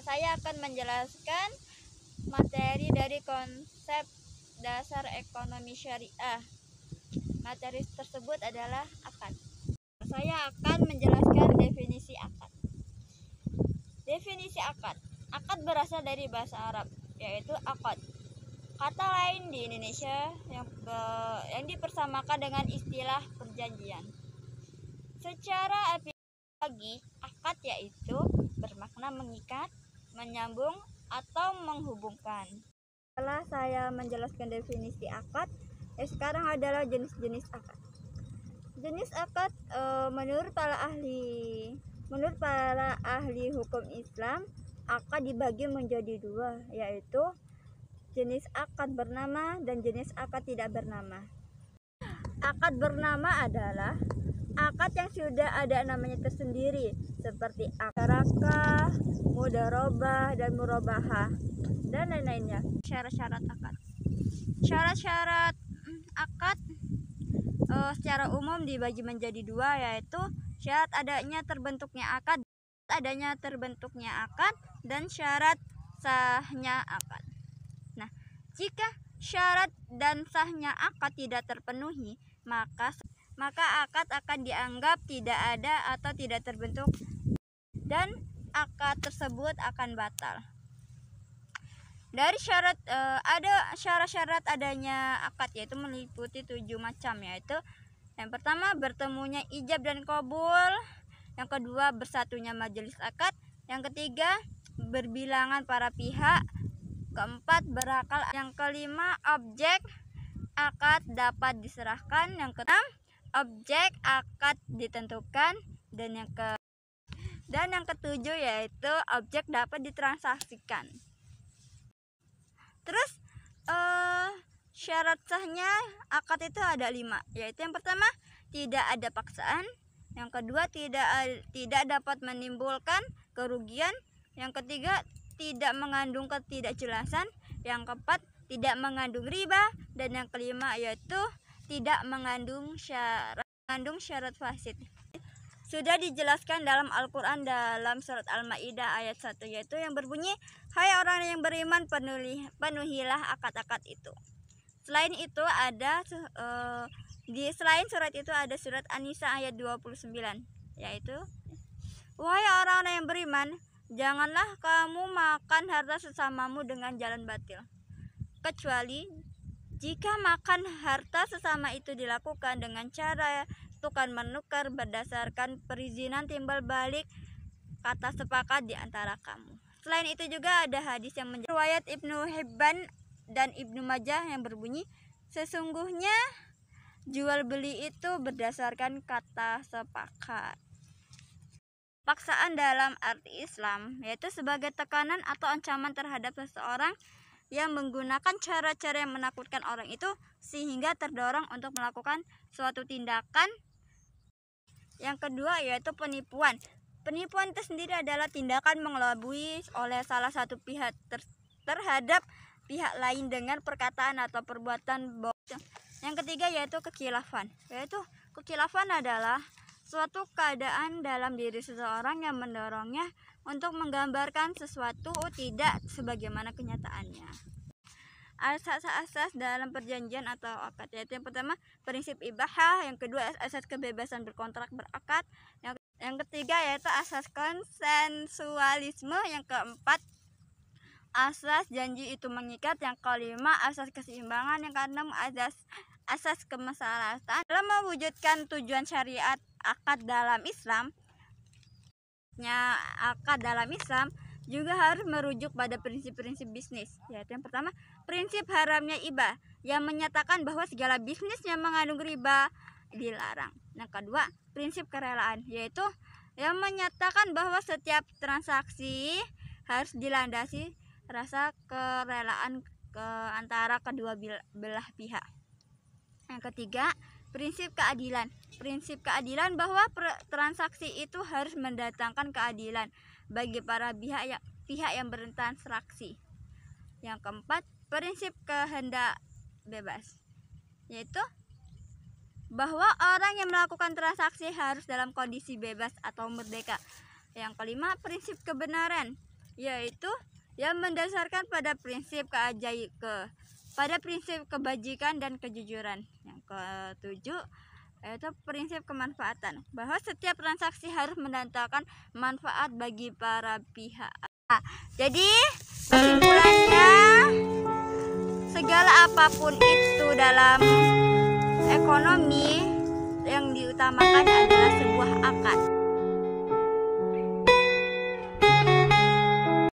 Saya akan menjelaskan materi dari konsep dasar ekonomi syariah. Materi tersebut adalah akad. Saya akan menjelaskan definisi akad. Definisi akad. Akad berasal dari bahasa Arab, yaitu akad. Kata lain di Indonesia yang dipersamakan dengan istilah perjanjian. Secara etimologi, akad yaitu bermakna mengikat, menyambung, atau menghubungkan. Setelah saya menjelaskan definisi akad, sekarang adalah jenis-jenis akad. Jenis akad menurut para ahli hukum Islam, akad dibagi menjadi dua, yaitu jenis akad bernama dan jenis akad tidak bernama. Akad bernama adalah akad yang sudah ada namanya tersendiri, seperti akad, mudharabah, dan murabahah, dan lain-lainnya. Syarat-syarat akad. Syarat-syarat akad secara umum dibagi menjadi dua, yaitu syarat adanya terbentuknya akad, dan syarat sahnya akad. Nah, jika syarat dan sahnya akad tidak terpenuhi, maka akad akan dianggap tidak ada atau tidak terbentuk, dan akad tersebut akan batal. Dari ada syarat-syarat adanya akad, yaitu meliputi 7 macam, yaitu yang pertama bertemunya ijab dan qabul, yang kedua bersatunya majelis akad, yang ketiga berbilangan para pihak, keempat berakal, yang kelima objek akad dapat diserahkan, yang keenam objek akad ditentukan, dan yang ketujuh yaitu objek dapat ditransaksikan. Terus syarat sahnya akad itu ada 5, yaitu yang pertama tidak ada paksaan, yang kedua tidak dapat menimbulkan kerugian, yang ketiga tidak mengandung ketidakjelasan, yang keempat tidak mengandung riba, dan yang kelima yaitu tidak mengandung syarat fasid. Sudah dijelaskan dalam Al-Quran dalam surat Al-Ma'idah ayat 1, yaitu yang berbunyi, "Hai orang yang beriman, penuhilah akad-akad itu." Selain itu ada selain surat itu ada surat An-Nisa ayat 29, yaitu, "Wahai orang-orang yang beriman, janganlah kamu makan harta sesamamu dengan jalan batil, kecuali jika makan harta sesama itu dilakukan dengan cara tukar menukar berdasarkan perizinan timbal balik kata sepakat di antara kamu." Selain itu juga ada hadis yang riwayat Ibnu Hibban dan Ibnu Majah yang berbunyi, "Sesungguhnya jual beli itu berdasarkan kata sepakat." Paksaan dalam arti Islam yaitu sebagai tekanan atau ancaman terhadap seseorang yang menggunakan cara-cara yang menakutkan orang itu sehingga terdorong untuk melakukan suatu tindakan. Yang kedua yaitu penipuan. Penipuan itu sendiri adalah tindakan mengelabui oleh salah satu pihak terhadap pihak lain dengan perkataan atau perbuatan bohong. Yang ketiga yaitu kekhilafan. Kekhilafan adalah suatu keadaan dalam diri seseorang yang mendorongnya untuk menggambarkan sesuatu tidak sebagaimana kenyataannya. Asas-asas dalam perjanjian atau akad, yaitu yang pertama prinsip ibahah, yang kedua asas kebebasan berkontrak berakad, yang ketiga yaitu asas konsensualisme, yang keempat asas janji itu mengikat, yang kelima asas keseimbangan, yang keenam asas kemaslahatan. Dalam mewujudkan tujuan syariat akad dalam Islam juga harus merujuk pada prinsip-prinsip bisnis, yaitu yang pertama prinsip haramnya riba yang menyatakan bahwa segala bisnis yang mengandung riba dilarang. Yang kedua prinsip kerelaan, yaitu yang menyatakan bahwa setiap transaksi harus dilandasi rasa kerelaan antara kedua belah pihak. Yang ketiga prinsip keadilan. Prinsip keadilan bahwa transaksi itu harus mendatangkan keadilan bagi para pihak yang bertransaksi. Yang keempat prinsip kehendak bebas, yaitu bahwa orang yang melakukan transaksi harus dalam kondisi bebas atau merdeka. Yang kelima prinsip kebenaran, yaitu yang mendasarkan pada prinsip kebajikan dan kejujuran. Yang ketujuh yaitu prinsip kemanfaatan, bahwa setiap transaksi harus mendatangkan manfaat bagi para pihak. Jadi kesimpulannya, segala apapun itu dalam ekonomi, yang diutamakan adalah sebuah akad.